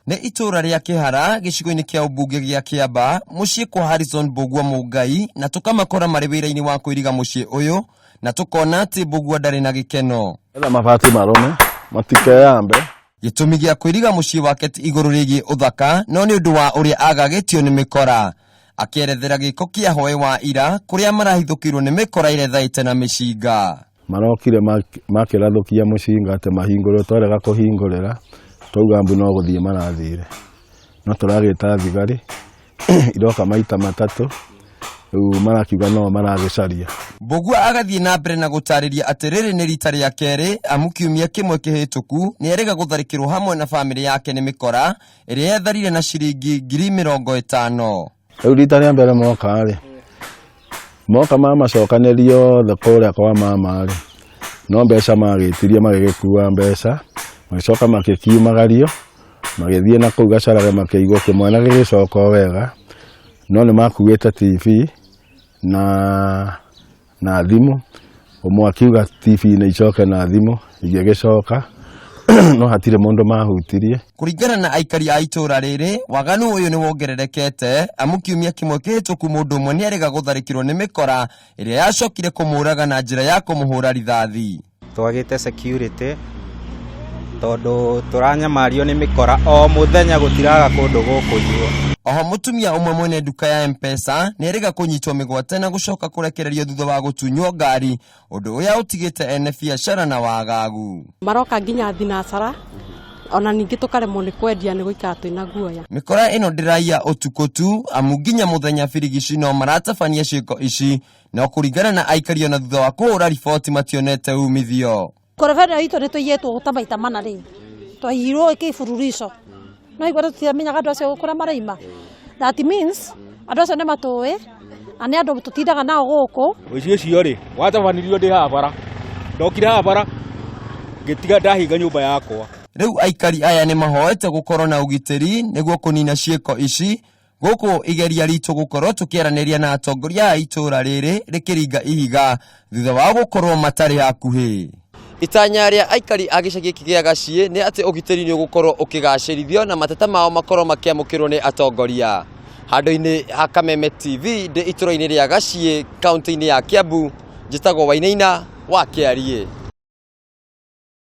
Nĩ itura rĩa Kĩhara gĩcigo-inĩ kĩa ũmbunge gĩa Kĩamba mũciĩ kwa Harrison Mbũgua Mũngai na tukamakora marĩ wĩra-inĩ wa kũiriga mũciĩ ũyũ na tukona atĩ Mbũgua ndarĩ na gĩkeno. Mabati marome matikeyambe. Gĩtũmi gĩa kũiriga mũciĩ wake ti igũrũ rĩgiĩ ũthaka no nĩ ũndũ wa ũrĩa agagĩtio nĩ mĩkora. Akĩerethera gĩko kĩa hwaĩ wa ira kũrĩa marahithũkirwo nĩ mĩkora irethaĩte na mĩcinga. Marokire makĩrathũkia mũcinga atĩ mahingũrĩrwo twarega kũhingũrĩra twauga mbu no gũthiĩ marathire no tũragĩta thigari iroka maita matatũ rĩu marakiuga no maragĩcaria. Mbũgua agathiĩ na mbere na gũtarĩria atĩ rĩrĩ nĩ rita rĩa kerĩ amu kiumia kĩmwe kĩhĩtũku nĩ erĩga gũtharĩkĩrwo hamwe na bamĩrĩ yake nĩ mĩkora ĩrĩa yetharire na ciringi 50,000. Rĩu rita rĩa mbere moka mamacokanĩrio othe kũrĩa kwa mama rĩ no mbeca magĩtirie magĩgĩkua mbeca magĩcoka magĩkiumagario magĩthiĩ na kũu gacarage makĩigwo kĩmwana gĩgĩcoka wega no nĩ makuĩte TV na thimũ ũmwe akiuga TV nĩ icoke na thimũ igĩgĩcoka no hatirĩ mũndũ mahutirie. Kũringana na aikari a itũra rĩrĩ waganu ũyũ nĩ wongererekete amu kiumia kĩmwe kĩhĩtũku mũndũ ũmwe nĩ erĩga gũtharĩkĩrwo nĩ mĩkora ĩrĩa yacokire kũmũraga na njĩra ya kũmũhũra rithathi. Twagĩte security tondũ tũranyamario nĩ mĩkora o mũthenya gũtiraga kũndũ gũkũiywo. Oho mũtumia ũmwe mwene nduka ya M-Pesa nĩ erĩga kũnyitwo mĩgwate na gũcoka kũrekererio thutha wa gũtunywo ngari ũndũ ũrĩa ũtigĩte ene biacara na wagagu. Maroka nginya thinacara ona ningĩ tũkaremwo nĩ kwendia nĩ gũikara twĩna guoya. Mĩkora ĩno ndĩraiya ũtukũ tu amu nginya mũthenya birigici no maratabania ciĩko ici no kũringana na aikari ona thutha wa kũhũra riboti mationete umithio. Korobere itũ nĩ tũiyĩtwo gũta maita mana rĩ twahirwo kĩbũrũrico no igweta tũtiamenyaga andũ acio gũkũra maraima. That means andũ acio nĩ matũĩ na nĩ andũ tũtindaga nao gũkũ. Ũcio rĩ watabanirio ndĩ haha bara ndokire haha bara ngĩtiga ndahinga nyũmba yakwa. Rĩu aikari aya nĩ mahoete gũkorwo na ũgitĩri nĩguo kũnina ciĩko ici gũkũ igeria ritũ gũkorwo tũkĩaranĩria na atongoria a itũra rĩrĩ rĩkĩringa ihiga thutha wa gũkorwo matarĩ hakuhĩ. Itanya rĩa aikari a gĩcagi gĩkĩ gĩa Gaciĩ nĩ atĩ ũgitĩri nĩ ũgũkorwo ũkĩgacĩrithio na mateta mao makorwo makĩamũkĩrwo nĩ atongoria. Handũ-inĩ ha Kameme TV ndĩ itũra-inĩ rĩa Gaciĩ kaunti-inĩ ya Kiambu njĩtagwo Wainaina wa Kĩariĩ.